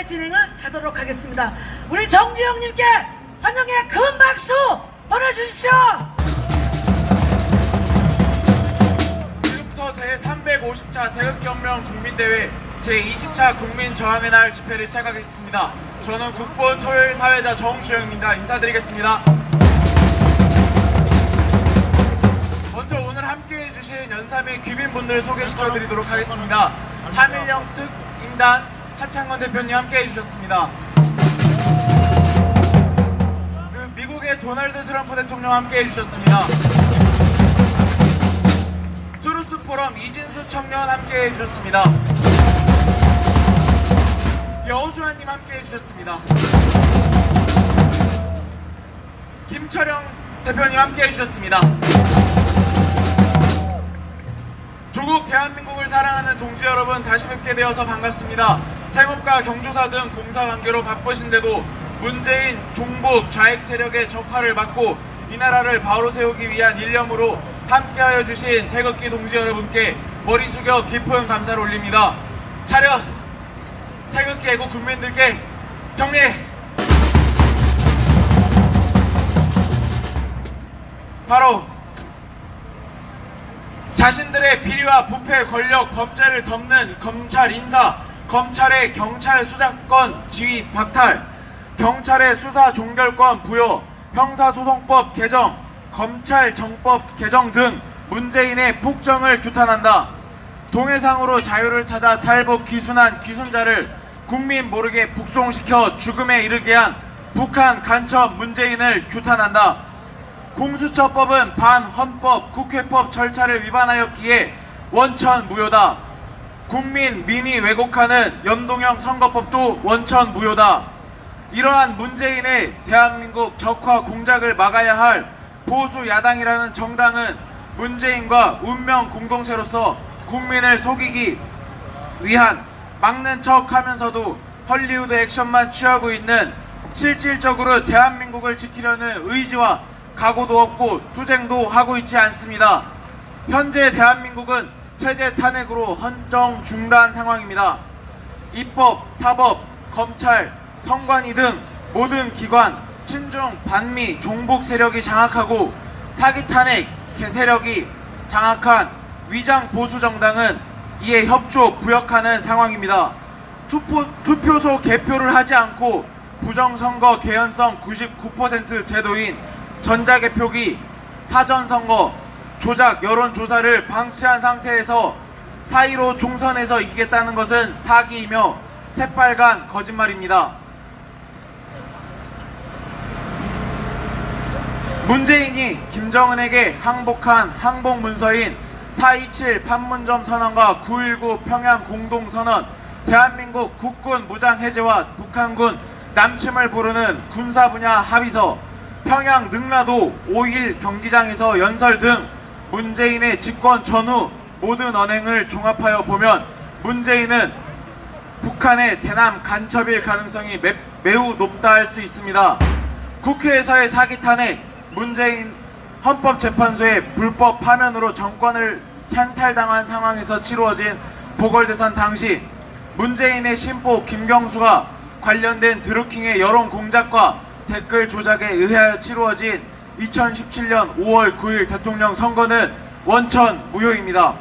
간단하게 진행을 하도록 하겠습니다. 우리 정주영님께 환영의 큰 박수 보내주십시오. 지금부터 제350차 태극기혁명 국민대회 제20차 국민저항의 날 집회를 시작하겠습니다. 저는 국본 토요일 사회자 정주영입니다. 인사드리겠습니다. 먼저 오늘 함께해 주신 연삼의 귀빈분들 소개시켜드리도록 하겠습니다. 3.1령 특임단 하창건 대표님 함께해 주셨습니다. 그리고 미국의 도널드 트럼프 대통령 함께해 주셨습니다. 트루스 포럼 이진수 청년 함께해 주셨습니다. 여우수아님 함께해 주셨습니다. 김철영 대표님 함께해 주셨습니다. 조국 대한민국을 사랑하는 동지 여러분, 다시 뵙게 되어서 반갑습니다. 생업과 경조사 등 공사 관계로 바쁘신데도 문재인 종북 좌익 세력의 적화를 막고 이 나라를 바로 세우기 위한 일념으로 함께하여 주신 태극기 동지 여러분께 머리 숙여 깊은 감사를 올립니다. 차렷! 태극기 애국 국민들께 격리! 바로 자신들의 비리와 부패, 권력, 범죄를 덮는 검찰 인사, 검찰의 경찰 수사권 지휘 박탈, 경찰의 수사 종결권 부여, 형사소송법 개정, 검찰정법 개정 등 문재인의 폭정을 규탄한다. 동해상으로 자유를 찾아 탈북 귀순한 귀순자를 국민 모르게 북송시켜 죽음에 이르게 한 북한 간첩 문재인을 규탄한다. 공수처법은 반헌법 국회법 절차를 위반하였기에 원천 무효다. 국민 민의 왜곡하는 연동형 선거법도 원천 무효다. 이러한 문재인의 대한민국 적화 공작을 막아야 할 보수 야당이라는 정당은 문재인과 운명 공동체로서 국민을 속이기 위한 막는 척 하면서도 헐리우드 액션만 취하고 있는, 실질적으로 대한민국을 지키려는 의지와 각오도 없고 투쟁도 하고 있지 않습니다. 현재 대한민국은 체제 탄핵으로 헌정 중단 상황입니다. 입법, 사법, 검찰, 선관위 등 모든 기관, 친중, 반미, 종북 세력이 장악하고 사기 탄핵, 개세력이 장악한 위장 보수 정당은 이에 협조, 부역하는 상황입니다. 투표소 개표를 하지 않고 부정선거 개연성 99% 제도인 전자개표기, 사전선거, 조작 여론조사를 방치한 상태에서 4.15 총선에서 이기겠다는 것은 사기이며 새빨간 거짓말입니다. 문재인이 김정은에게 항복한 항복문서인 4.27 판문점 선언과 9.19 평양 공동선언, 대한민국 국군 무장해제와 북한군 남침을 부르는 군사분야 합의서, 평양 능라도 5.1 경기장에서 연설 등 문재인의 집권 전후 모든 언행을 종합하여 보면 문재인은 북한의 대남 간첩일 가능성이 매우 높다 할 수 있습니다. 국회에서의 사기 탄핵, 문재인 헌법재판소의 불법 파면으로 정권을 찬탈당한 상황에서 치루어진 보궐대선 당시 문재인의 신보 김경수가 관련된 드루킹의 여론 공작과 댓글 조작에 의하여 치루어진 2017년 5월 9일 대통령 선거는 원천 무효입니다.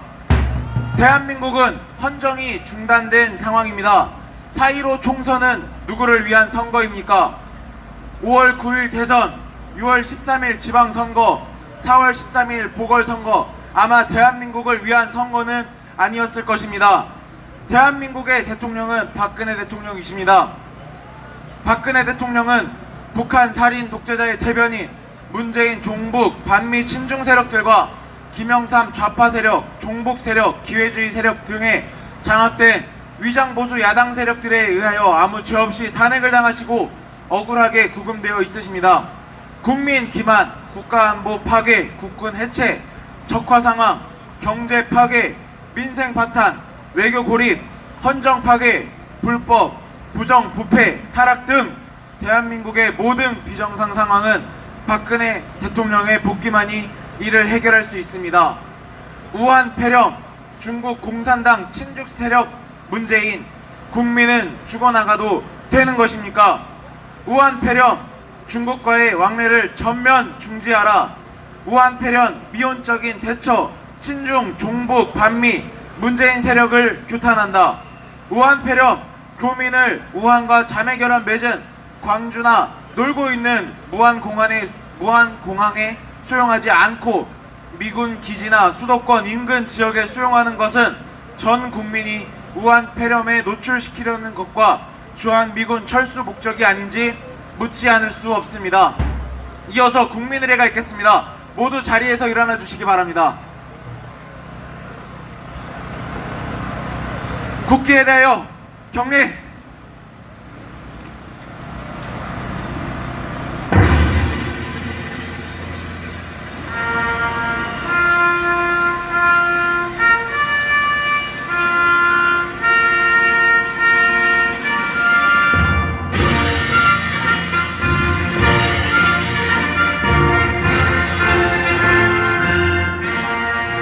대한민국은 헌정이 중단된 상황입니다. 4.15 총선은 누구를 위한 선거입니까? 5월 9일 대선, 6월 13일 지방선거, 4월 13일 보궐선거, 아마 대한민국을 위한 선거는 아니었을 것입니다. 대한민국의 대통령은 박근혜 대통령이십니다. 박근혜 대통령은 북한 살인 독재자의 대변인, 문재인 종북 반미 친중 세력들과 김영삼 좌파 세력, 종북 세력, 기회주의 세력 등에 장악된 위장보수 야당 세력들에 의하여 아무 죄 없이 탄핵을 당하시고 억울하게 구금되어 있으십니다. 국민 기만, 국가안보 파괴, 국군 해체, 적화 상황, 경제 파괴, 민생 파탄, 외교 고립, 헌정 파괴, 불법, 부정, 부패, 타락 등 대한민국의 모든 비정상 상황은 박근혜 대통령의 복귀만이 이를 해결할 수 있습니다. 우한 폐렴, 중국 공산당 친중 세력 문재인, 국민은 죽어나가도 되는 것입니까? 우한폐렴, 중국과의 왕래를 전면 중지하라. 우한폐렴, 미온적인 대처, 친중, 종북, 반미, 문재인 세력을 규탄한다. 우한폐렴, 교민을 우한과 자매결합 맺은 광주나 놀고 있는 무안공항에 수용하지 않고 미군 기지나 수도권 인근 지역에 수용하는 것은 전 국민이 우한폐렴에 노출시키려는 것과 주한미군 철수 목적이 아닌지 묻지 않을 수 없습니다. 이어서 국민의례가 있겠습니다. 모두 자리에서 일어나 주시기 바랍니다. 국기에 대하여 경례.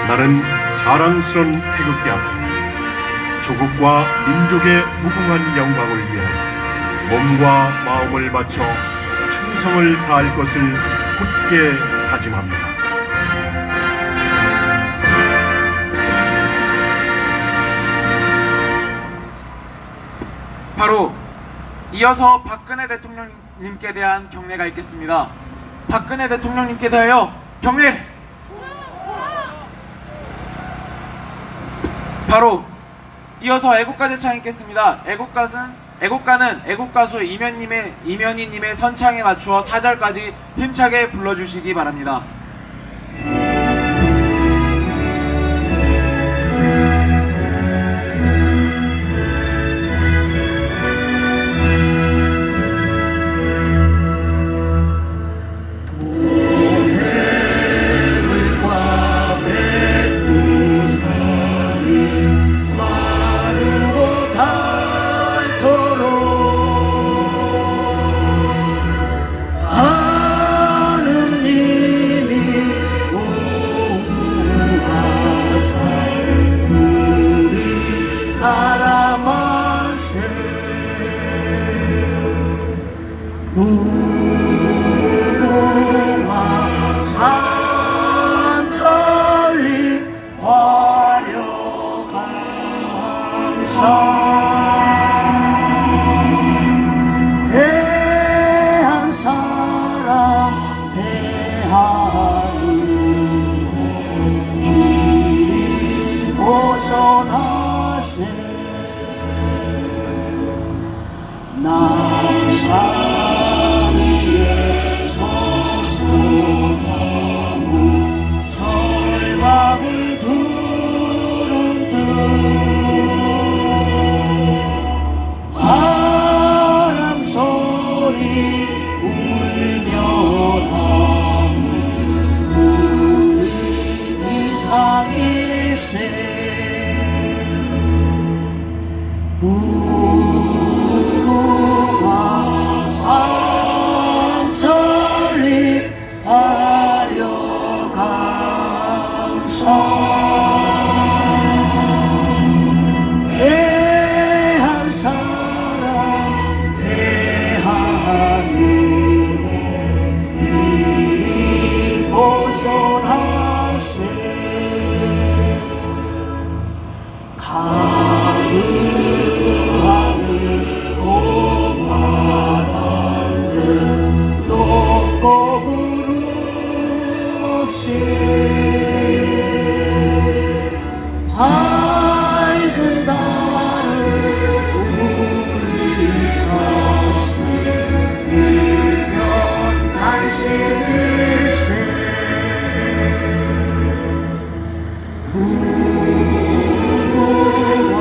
나는 자랑스런 태극기하고 조국과 민족의 무궁한 영광을 위하여 몸과 마음을 바쳐 충성을 다할 것을 굳게 다짐합니다. 바로 이어서 박근혜 대통령님께 대한 경례가 있겠습니다. 박근혜 대통령님께 대하여 경례. 바로 이어서 애국가 제창 있겠습니다. 애국가는 애국가수 이면희님의 선창에 맞추어 4절까지 힘차게 불러주시기 바랍니다. 대한 사랑 대하는 길이 보존하세 남산 위에 저소나무 절박을 두른 듯 바람 소리 울면하는 우리 이상일세 무궁화 삼천리 화려강성 대한 사랑 대하는 길이 보존하세 가을하늘 봄바람에 높고 구름 없이 밝은 달을 우리 가슴 일면 단신일세 무궁화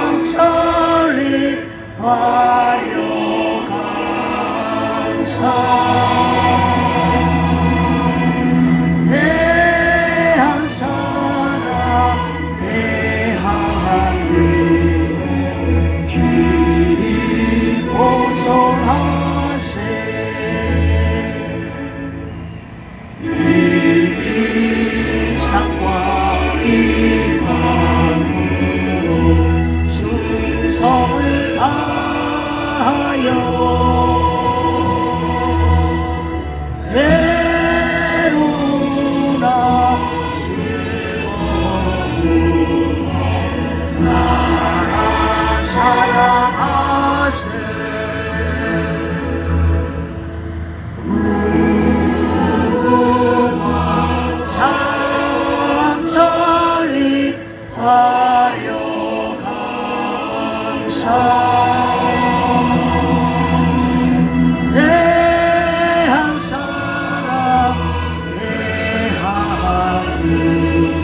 삼천리 화려강성 대한 사랑 대하는 길이 보존하세 이기상과 이만으로 배루나 나라 사랑하세 무궁화 삼천리 화려강산 대한 사랑 대한민국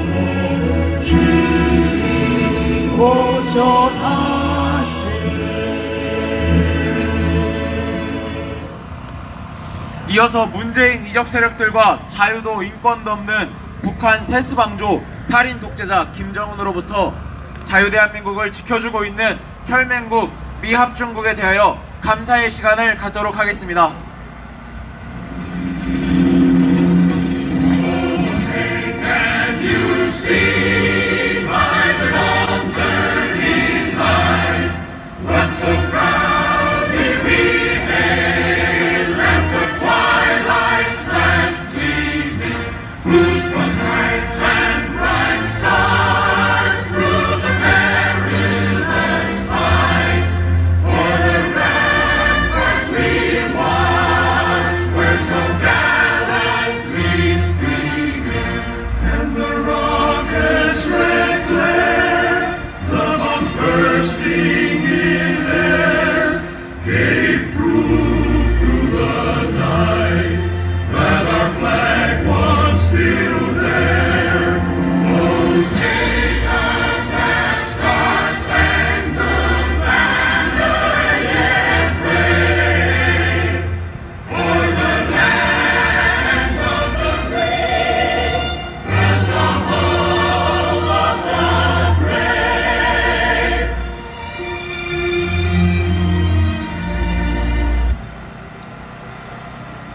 보존하세. 이어서 문재인 이적 세력들과 자유도 인권도 없는 북한 세스방조 살인 독재자 김정은으로부터 자유대한민국을 지켜주고 있는 혈맹국 미합중국에 대하여 감사의 시간을 갖도록 하겠습니다.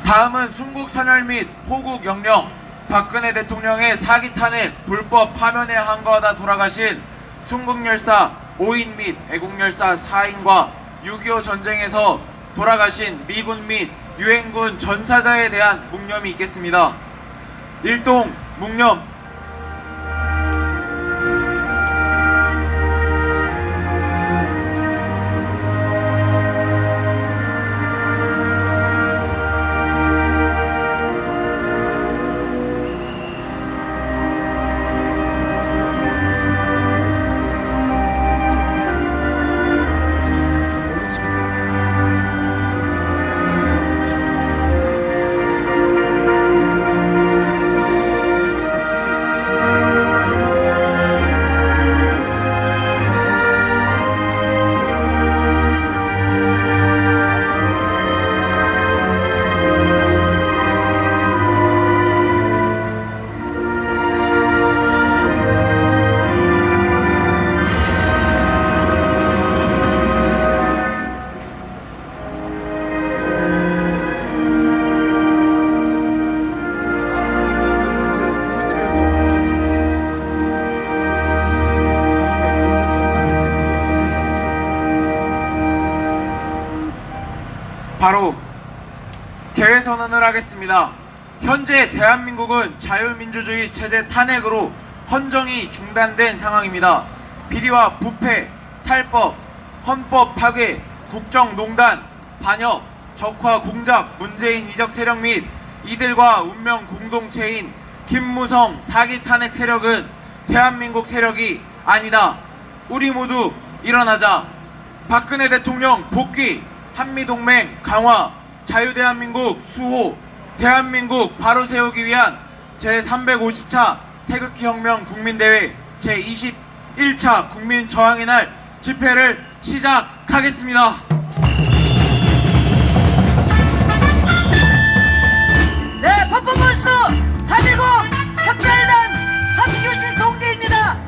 다음은 순국선열 및 호국 영령, 박근혜 대통령의 사기 탄핵 불법 파면에 항거하다 돌아가신 순국열사 5인 및 애국열사 4인과 6.25 전쟁에서 돌아가신 미군 및 유엔군 전사자에 대한 묵념이 있겠습니다. 일동 묵념. 바로 개회선언을 하겠습니다. 현재 대한민국은 자유민주주의 체제 탄핵으로 헌정이 중단된 상황입니다. 비리와 부패, 탈법, 헌법 파괴, 국정농단, 반역, 적화 공작, 문재인 이적 세력 및 이들과 운명 공동체인 김무성 사기 탄핵 세력은 대한민국 세력이 아니다. 우리 모두 일어나자. 박근혜 대통령 복귀, 한미동맹 강화, 자유대한민국 수호, 대한민국 바로 세우기 위한 제350차 태극기 혁명 국민대회 제21차 국민저항의 날 집회를 시작하겠습니다. 네, 퍼포먼스 3.10 혁명단 함규실 동지입니다.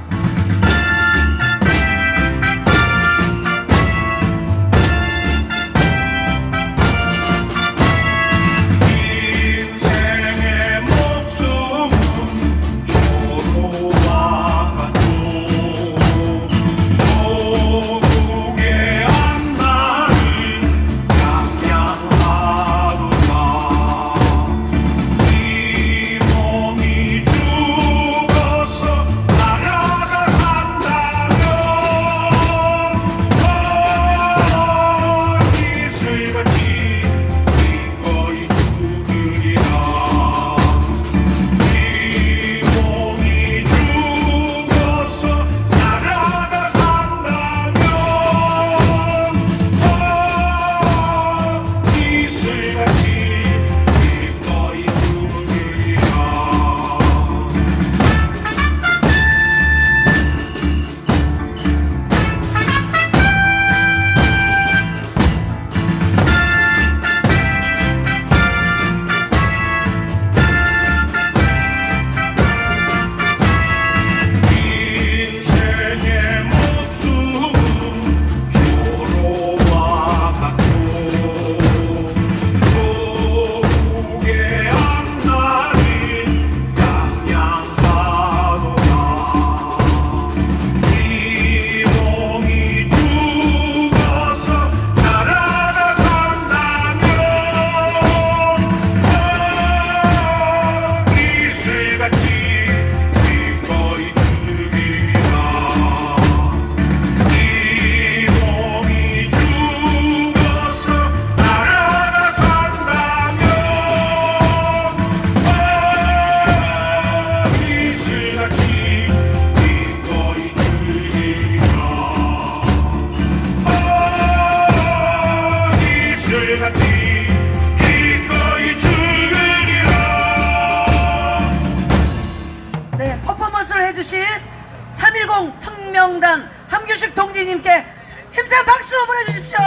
정주영님께 힘찬 박수 보내주십시오.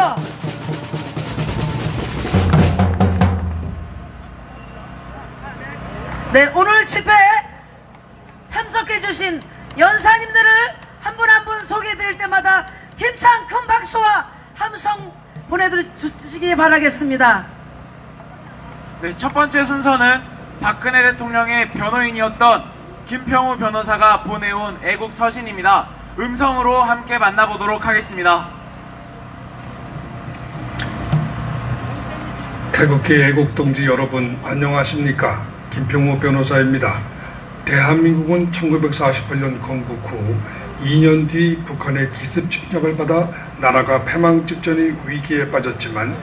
네, 오늘 집회에 참석해주신 연사님들을 한 분 한 분 소개해드릴 때마다 힘찬 큰 박수와 함성 보내주시기 바라겠습니다. 네, 첫 번째 순서는 박근혜 대통령의 변호인이었던 김평우 변호사가 보내온 애국 서신입니다. 음성으로 함께 만나보도록 하겠습니다. 태극기 애국동지 여러분 안녕하십니까? 김평우 변호사입니다. 대한민국은 1948년 건국 후 2년 뒤 북한의 기습 침략을 받아 나라가 패망 직전의 위기에 빠졌지만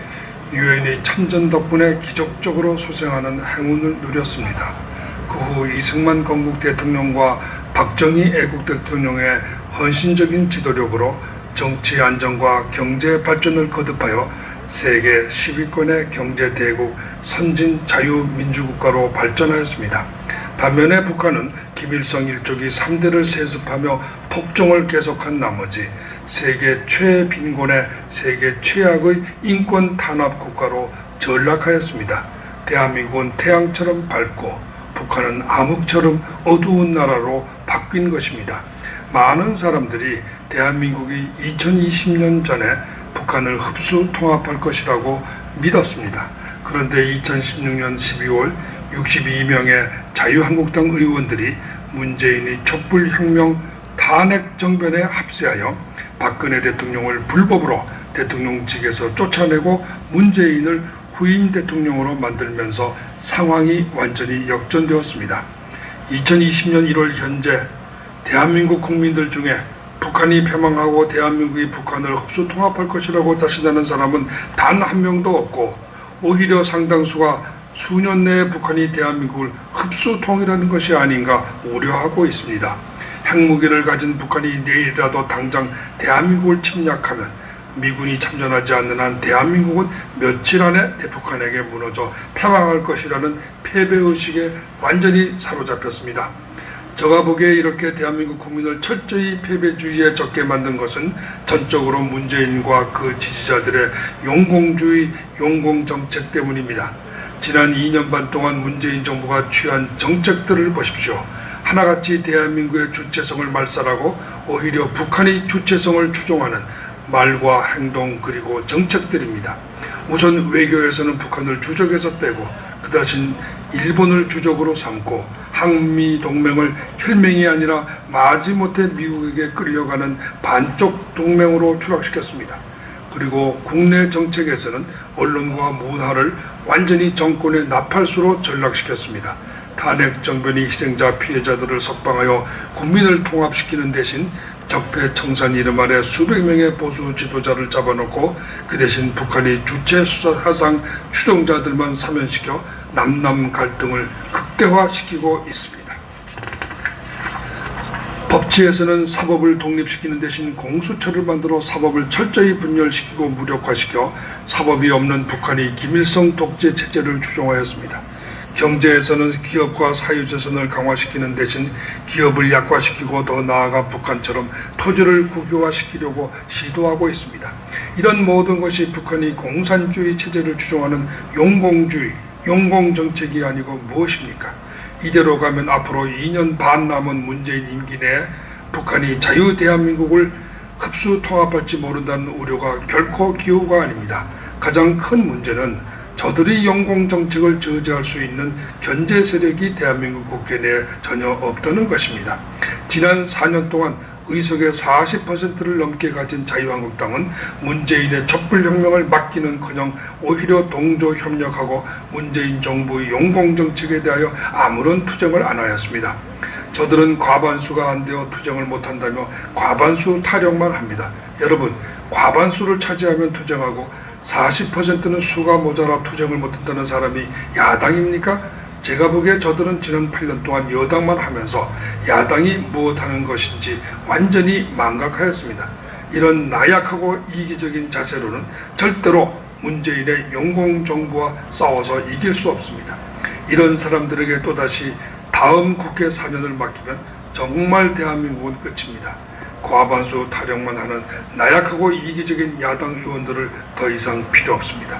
유엔의 참전 덕분에 기적적으로 소생하는 행운을 누렸습니다. 그 후 이승만 건국 대통령과 박정희 애국 대통령의 헌신적인 지도력으로 정치 안정과 경제 발전을 거듭하여 세계 10위권의 경제 대국 선진 자유민주국가로 발전하였습니다. 반면에 북한은 김일성 일족이 3대를 세습하며 폭정을 계속한 나머지 세계 최빈곤의 세계 최악의 인권 탄압 국가로 전락하였습니다. 대한민국은 태양처럼 밝고 북한은 암흑처럼 어두운 나라로 바뀐 것입니다. 많은 사람들이 대한민국이 2020년 전에 북한을 흡수 통합할 것이라고 믿었습니다. 그런데 2016년 12월 62명의 자유한국당 의원들이 문재인의 촛불혁명 탄핵 정변에 합세하여 박근혜 대통령을 불법으로 대통령직에서 쫓아내고 문재인을 후임 대통령으로 만들면서 상황이 완전히 역전되었습니다. 2020년 1월 현재 대한민국 국민들 중에 북한이 패망하고 대한민국이 북한을 흡수 통합할 것이라고 자신하는 사람은 단 한 명도 없고 오히려 상당수가 수년 내에 북한이 대한민국을 흡수 통일하는 것이 아닌가 우려하고 있습니다. 핵무기를 가진 북한이 내일이라도 당장 대한민국을 침략하면 미군이 참전하지 않는 한 대한민국은 며칠 안에 대북한에게 무너져 패망할 것이라는 패배의식에 완전히 사로잡혔습니다. 제가 보기에 이렇게 대한민국 국민을 철저히 패배주의에 젖게 만든 것은 전적으로 문재인과 그 지지자들의 용공주의, 용공정책 때문입니다. 지난 2년 반 동안 문재인 정부가 취한 정책들을 보십시오. 하나같이 대한민국의 주체성을 말살하고 오히려 북한이 주체성을 추종하는 말과 행동 그리고 정책들입니다. 우선 외교에서는 북한을 주적에서 빼고 그 대신 일본을 주적으로 삼고 한미 동맹을 혈맹이 아니라 마지못해 미국에게 끌려가는 반쪽 동맹으로 추락시켰습니다. 그리고 국내 정책에서는 언론과 문화를 완전히 정권의 나팔수로 전락시켰습니다. 탄핵 정변이 희생자 피해자들을 석방하여 국민을 통합시키는 대신 적폐청산 이름 아래 수백 명의 보수 지도자를 잡아놓고 그 대신 북한이 주체 사상 추종자들만 사면시켜 남남 갈등을 극대화시키고 있습니다. 법치에서는 사법을 독립시키는 대신 공수처를 만들어 사법을 철저히 분열시키고 무력화시켜 사법이 없는 북한이 김일성 독재 체제를 추종하였습니다. 경제에서는 기업과 사유재산을 강화시키는 대신 기업을 약화시키고 더 나아가 북한처럼 토지를 국유화시키려고 시도하고 있습니다. 이런 모든 것이 북한이 공산주의 체제를 추종하는 용공주의, 용공정책이 아니고 무엇입니까? 이대로 가면 앞으로 2년 반 남은 문재인 임기 내에 북한이 자유대한민국을 흡수 통합할지 모른다는 우려가 결코 기우가 아닙니다. 가장 큰 문제는 저들이 용공정책을 저지할 수 있는 견제 세력이 대한민국 국회 내에 전혀 없다는 것입니다. 지난 4년 동안 의석의 40%를 넘게 가진 자유한국당은 문재인의 촛불혁명을 막기는커녕 오히려 동조협력하고 문재인 정부의 용공정책에 대하여 아무런 투쟁을 안 하였습니다. 저들은 과반수가 안 되어 투쟁을 못한다며 과반수 타령만 합니다. 여러분, 과반수를 차지하면 투쟁하고 40%는 수가 모자라 투쟁을 못한다는 사람이 야당입니까? 제가 보기에 저들은 지난 8년 동안 여당만 하면서 야당이 무엇하는 것인지 완전히 망각하였습니다. 이런 나약하고 이기적인 자세로는 절대로 문재인의 용공정부와 싸워서 이길 수 없습니다. 이런 사람들에게 또다시 다음 국회 4년을 맡기면 정말 대한민국은 끝입니다. 과반수 타령만 하는 나약하고 이기적인 야당 의원들을 더 이상 필요 없습니다.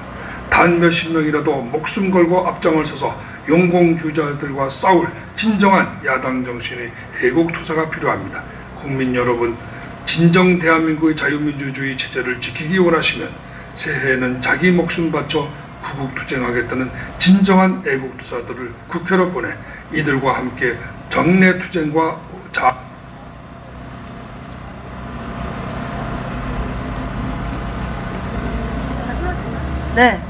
단 몇십 명이라도 목숨 걸고 앞장을 서서 용공주의자들과 싸울 진정한 야당 정신의 애국투사가 필요합니다. 국민 여러분, 진정 대한민국의 자유민주주의 체제를 지키기 원하시면 새해에는 자기 목숨 바쳐 구국투쟁하겠다는 진정한 애국투사들을 국회로 보내 이들과 함께 정례투쟁과 네,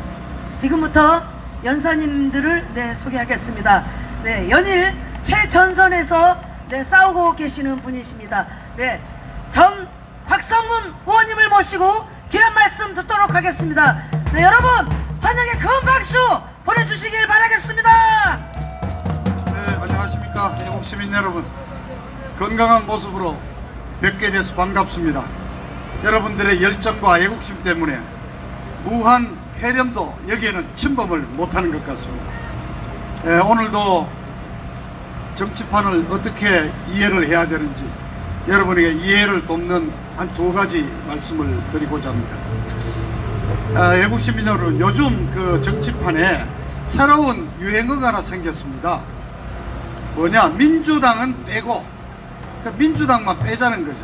지금부터 연사님들을 소개하겠습니다. 네, 연일 최전선에서 싸우고 계시는 분이십니다. 네, 전 곽성문 의원님을 모시고 귀한 말씀 듣도록 하겠습니다. 네, 여러분 환영의 큰 박수 보내주시길 바라겠습니다. 네, 안녕하십니까. 애국 시민 여러분, 건강한 모습으로 뵙게 돼서 반갑습니다. 여러분들의 열정과 애국심 때문에 무한 폐렴도 여기에는 침범을 못하는 것 같습니다. 오늘도 정치판을 어떻게 이해를 해야 되는지 여러분에게 이해를 돕는 한 두 가지 말씀을 드리고자 합니다. 애국시민 여러분, 요즘 그 정치판에 새로운 유행어가 하나 생겼습니다. 뭐냐, 민주당은 빼고, 그러니까 민주당만 빼자는 거죠.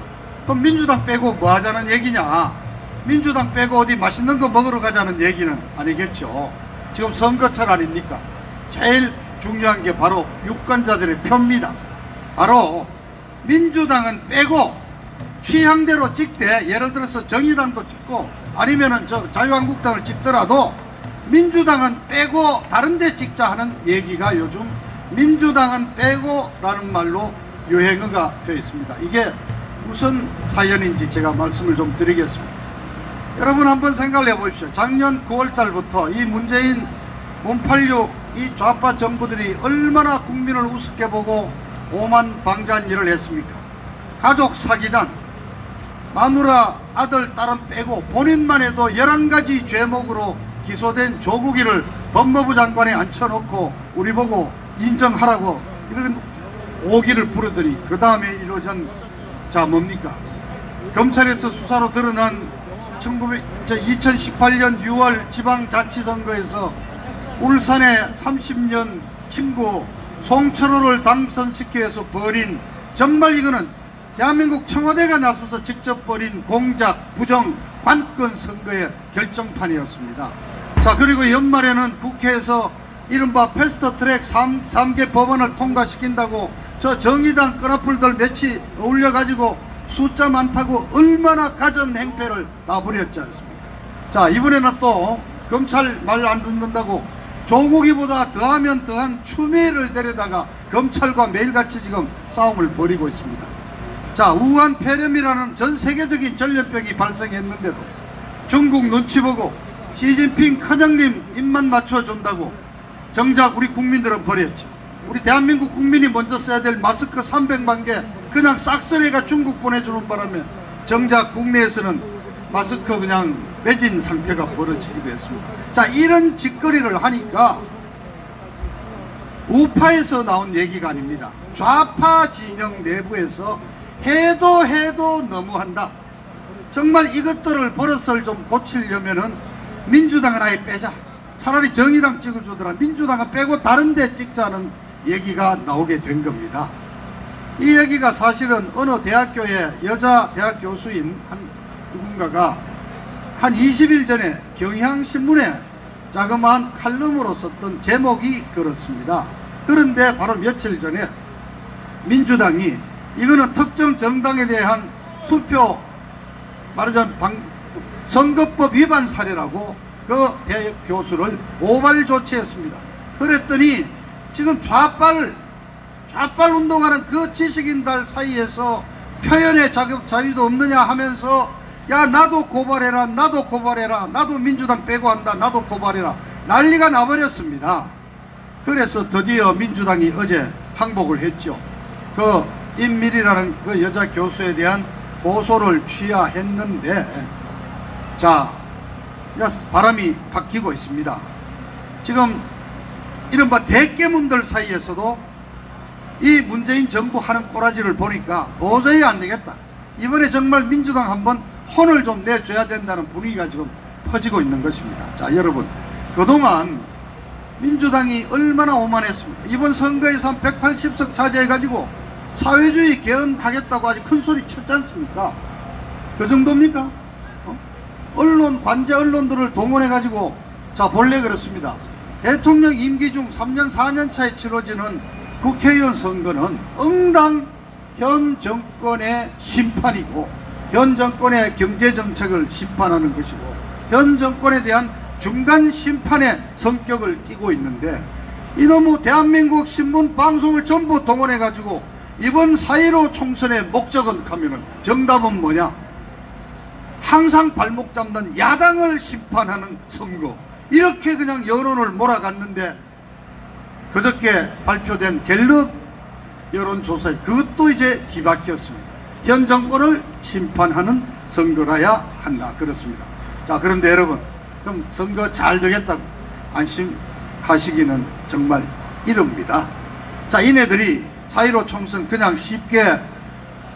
그럼 민주당 빼고 뭐 하자는 얘기냐? 민주당 빼고 어디 맛있는 거 먹으러 가자는 얘기는 아니겠죠. 지금 선거철 아닙니까? 제일 중요한 게 바로 유권자들의 표입니다. 바로 민주당은 빼고 취향대로 찍되, 예를 들어서 정의당도 찍고 아니면은 자유한국당을 찍더라도 민주당은 빼고 다른 데 찍자 하는 얘기가 요즘 민주당은 빼고 라는 말로 유행어가 되어 있습니다. 이게 무슨 사연인지 제가 말씀을 좀 드리겠습니다. 여러분 한번 생각을 해보십시오. 작년 9월달부터 이 문재인 586 이 좌파 정부들이 얼마나 국민을 우습게 보고 오만방자한 일을 했습니까? 가족 사기단, 마누라 아들 딸은 빼고 본인만 해도 11가지 죄목으로 기소된 조국이를 법무부 장관에 앉혀놓고 우리 보고 인정하라고 이런 오기를 부르더니 그 다음에 이루어진 자 뭡니까? 검찰에서 수사로 드러난 2018년 6월 지방자치선거에서 울산의 30년 친구 송철호를 당선시키기 위해서 벌인, 정말 이거는 대한민국 청와대가 나서서 직접 벌인 공작, 부정, 관권 선거의 결정판이었습니다. 자, 그리고 연말에는 국회에서 이른바 패스트트랙 3개 법안을 통과시킨다고 저 정의당 끈앞을들 며칠 어울려가지고 숫자 많다고 얼마나 가전 행패를 다 부렸지 않습니까? 자, 이번에는 또 검찰 말 안 듣는다고 조국이보다 더하면 더한 추미애를 데려다가 검찰과 매일같이 지금 싸움을 벌이고 있습니다. 자, 우한 폐렴이라는 전 세계적인 전염병이 발생했는데도 중국 눈치 보고 시진핑 큰형님 입만 맞춰준다고 정작 우리 국민들은 버렸죠. 우리 대한민국 국민이 먼저 써야 될 마스크 300만 개 그냥 싹쓸이가 중국 보내주는 바람에 정작 국내에서는 마스크 그냥 매진 상태가 벌어지기도 했습니다. 자, 이런 짓거리를 하니까 우파에서 나온 얘기가 아닙니다. 좌파 진영 내부에서 해도 너무한다. 정말 이것들을 버릇을 좀 고치려면은 민주당은 아예 빼자. 차라리 정의당 찍어주더라. 민주당은 빼고 다른 데 찍자는 얘기가 나오게 된 겁니다. 이 얘기가 사실은 어느 대학교의 여자 대학 교수인 한 누군가가 한 20일 전에 경향신문에 자그마한 칼럼으로 썼던 제목이 그렇습니다. 그런데 바로 며칠 전에 민주당이 이거는 특정 정당에 대한 투표 말하자면 선거법 위반 사례라고 그 대학 교수를 고발 조치했습니다. 그랬더니 지금 좌빨 운동하는 그 지식인들 사이에서 표현의 자유도 없느냐 하면서 야, 나도 고발해라, 나도 민주당 빼고 한다, 나도 고발해라, 난리가 나버렸습니다. 그래서 드디어 민주당이 어제 항복을 했죠. 그 임밀이라는 그 여자 교수에 대한 고소를 취하했는데, 자, 바람이 바뀌고 있습니다. 지금 이른바 대깨문들 사이에서도 이 문재인 정부 하는 꼬라지를 보니까 도저히 안 되겠다. 이번에 정말 민주당 한번 혼을 좀 내줘야 된다는 분위기가 지금 퍼지고 있는 것입니다. 자, 여러분, 그동안 민주당이 얼마나 오만했습니까? 이번 선거에서 한 180석 차지해가지고 사회주의 개헌하겠다고 아주 큰 소리 쳤지 않습니까? 그 정도입니까? 언론, 관제 언론들을 동원해가지고, 자, 본래 그렇습니다. 대통령 임기 중 3년, 4년 차에 치러지는 국회의원 선거는 응당 현 정권의 심판이고, 현 정권의 경제정책을 심판하는 것이고, 현 정권에 대한 중간 심판의 성격을 띠고 있는데, 이놈의 대한민국 신문 방송을 전부 동원해가지고 이번 4.15 총선의 목적은 하면은 정답은 뭐냐? 항상 발목 잡는 야당을 심판하는 선거. 이렇게 그냥 여론을 몰아갔는데, 그저께 발표된 갤럽 여론조사에 그것도 이제 뒤바뀌었습니다. 현 정권을 심판하는 선거라야 한다. 그렇습니다. 자, 그런데 여러분, 그럼 선거 잘 되겠다고 안심하시기는 정말 이릅니다. 자, 이네들이 4.15 총선 그냥 쉽게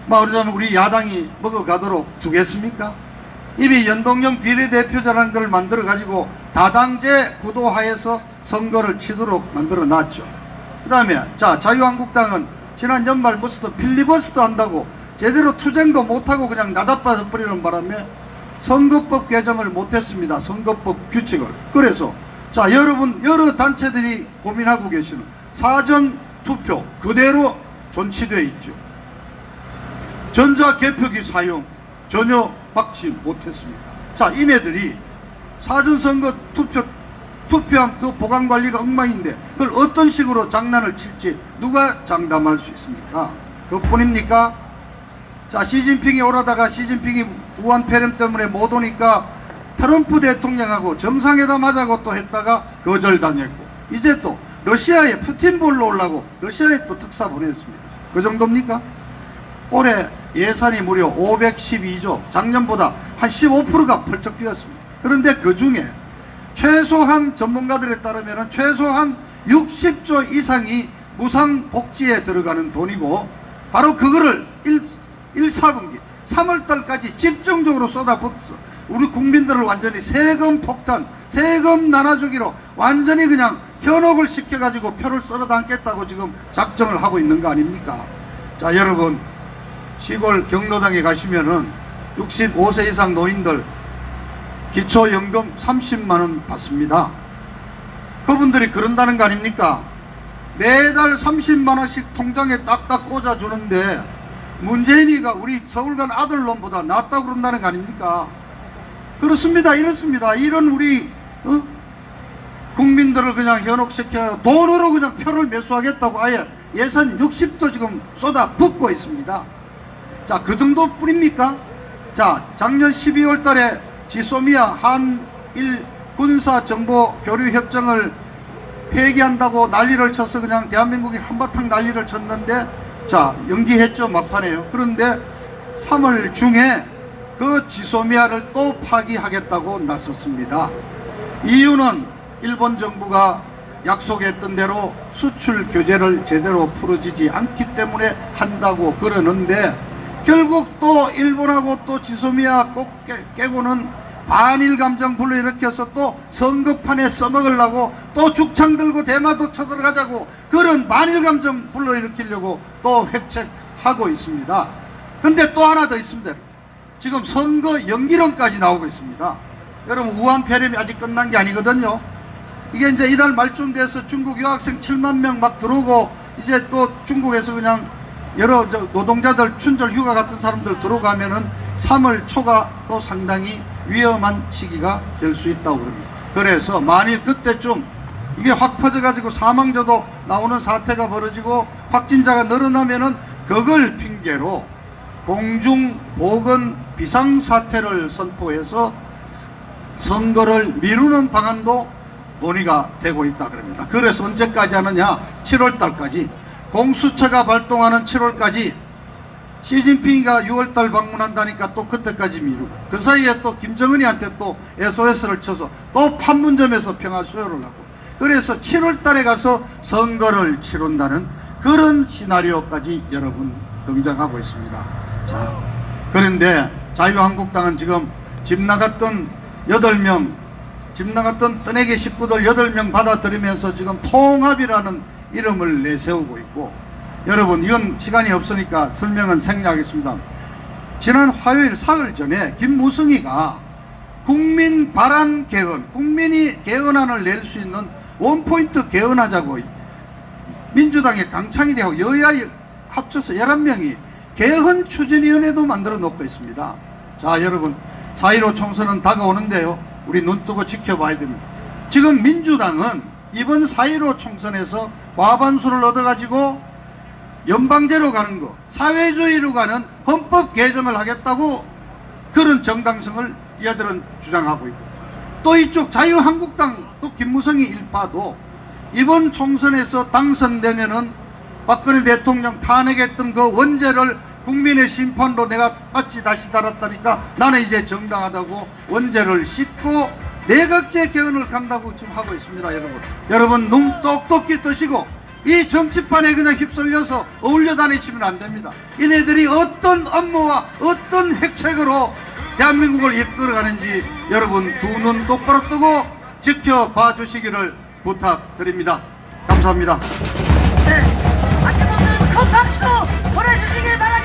말하자면 우리 야당이 먹어가도록 두겠습니까? 이미 연동형 비례대표자라는 걸 만들어 가지고 다당제 구도하에서 선거를 치도록 만들어 놨죠. 그 다음에 자, 자유한국당은 지난 연말 무슨 필리버스터 한다고 제대로 투쟁도 못하고 그냥 나다빠져 버리는 바람에 선거법 개정을 못했습니다. 선거법 규칙을. 그래서 자, 여러분 여러 단체들이 고민하고 계시는 사전 투표 그대로 존치되어 있죠. 전자개표기 사용 전혀 막지 못했습니다. 자, 이네들이 사전선거 투표한 그 보관관리가 엉망인데 그걸 어떤 식으로 장난을 칠지 누가 장담할 수 있습니까? 그뿐입니까? 자, 시진핑이 오라다가 시진핑이 우한 폐렴 때문에 못 오니까 트럼프 대통령하고 정상회담 하자고 또 했다가 거절당했고, 이제 또 러시아에 푸틴 보러 오려고 러시아에 또 특사 보냈습니다. 그 정도입니까? 올해 예산이 무려 512조, 작년보다 한 15%가 펄쩍 뛰었습니다. 그런데 그 중에 최소한 전문가들에 따르면 최소한 60조 이상이 무상복지에 들어가는 돈이고, 바로 그거를 1사분기 3월달까지 집중적으로 쏟아붓어 우리 국민들을 완전히 세금 폭탄, 세금 나눠주기로 완전히 그냥 현혹을 시켜가지고 표를 썰어 담겠다고 지금 작정을 하고 있는 거 아닙니까? 자, 여러분, 시골 경로당에 가시면은 65세 이상 노인들 기초연금 30만원 받습니다. 그분들이 그런다는 거 아닙니까? 매달 30만원씩 통장에 딱딱 꽂아주는데 문재인이가 우리 서울간 아들놈보다 낫다고 그런다는 거 아닙니까? 그렇습니다. 이렇습니다. 이런 우리 국민들을 그냥 현혹시켜 돈으로 그냥 표를 매수하겠다고 아예 예산 60도 지금 쏟아붓고 있습니다. 자, 그 정도뿐입니까? 자, 작년 12월 달에 지소미아 한일 군사정보교류협정을 폐기한다고 난리를 쳐서 그냥 대한민국이 한바탕 난리를 쳤는데, 자, 연기했죠. 막판에요. 그런데 3월 중에 그 지소미아를 또 파기하겠다고 나섰습니다. 이유는 일본 정부가 약속했던 대로 수출 규제를 제대로 풀어지지 않기 때문에 한다고 그러는데, 결국 또 일본하고 또 지소미아 꼭 깨고는 반일 감정 불러일으켜서 또 선거판에 써먹으려고 또 죽창 들고 대마도 쳐들어가자고 그런 반일 감정 불러일으키려고 또 획책하고 있습니다. 근데 또 하나 더 있습니다. 지금 선거 연기론까지 나오고 있습니다. 여러분, 우한 폐렴이 아직 끝난 게 아니거든요. 이게 이제 이달 말쯤 돼서 중국 유학생 7만 명 막 들어오고, 이제 또 중국에서 그냥 여러 노동자들 춘절 휴가 같은 사람들 들어가면은 3월 초가 또 상당히 위험한 시기가 될 수 있다고 그럽니다. 그래서 만일 그때쯤 이게 확 퍼져가지고 사망자도 나오는 사태가 벌어지고 확진자가 늘어나면은 그걸 핑계로 공중보건 비상사태를 선포해서 선거를 미루는 방안도 논의가 되고 있다 그럽니다. 그래서 언제까지 하느냐? 7월달까지, 공수처가 발동하는 7월까지, 시진핑이가 6월달 방문한다니까 또 그때까지 미루고, 그 사이에 또 김정은이한테 또 SOS를 쳐서 또 판문점에서 평화 수혈을 하고, 그래서 7월달에 가서 선거를 치른다는 그런 시나리오까지 여러분 등장하고 있습니다. 자, 그런데 자유한국당은 지금 집 나갔던 8명, 집 나갔던 떠내기 식구들 8명 받아들이면서 지금 통합이라는 이름을 내세우고 있고, 여러분 이건 시간이 없으니까 설명은 생략하겠습니다. 지난 화요일 사흘 전에 김무성이가 국민 발안 개헌, 국민이 개헌안을 낼 수 있는 원포인트 개헌하자고 민주당의 강창일이하고 여야 합쳐서 11명이 개헌 추진위원회도 만들어 놓고 있습니다. 자, 여러분 4.15 총선은 다가오는데요, 우리 눈 뜨고 지켜봐야 됩니다. 지금 민주당은 이번 4.15 총선에서 과반수를 얻어가지고 연방제로 가는 거, 사회주의로 가는 헌법 개정을 하겠다고 그런 정당성을 얘들은 주장하고 있고, 또 이쪽 자유한국당 또 김무성이 일파도 이번 총선에서 당선되면은 박근혜 대통령 탄핵했던 그 원죄를 국민의 심판으로 내가 마치 다시 달았다니까 나는 이제 정당하다고 원죄를 씻고 내각제 개헌을 간다고 지금 하고 있습니다. 여러분 눈 똑똑히 뜨시고 이 정치판에 그냥 휩쓸려서 어울려 다니시면 안 됩니다. 이네들이 어떤 업무와 어떤 핵책으로 대한민국을 이끌어가는지 여러분 두 눈 똑바로 뜨고 지켜봐 주시기를 부탁드립니다. 감사합니다. 네, 아낌없는 큰 박수 보내주시길 바랍니다.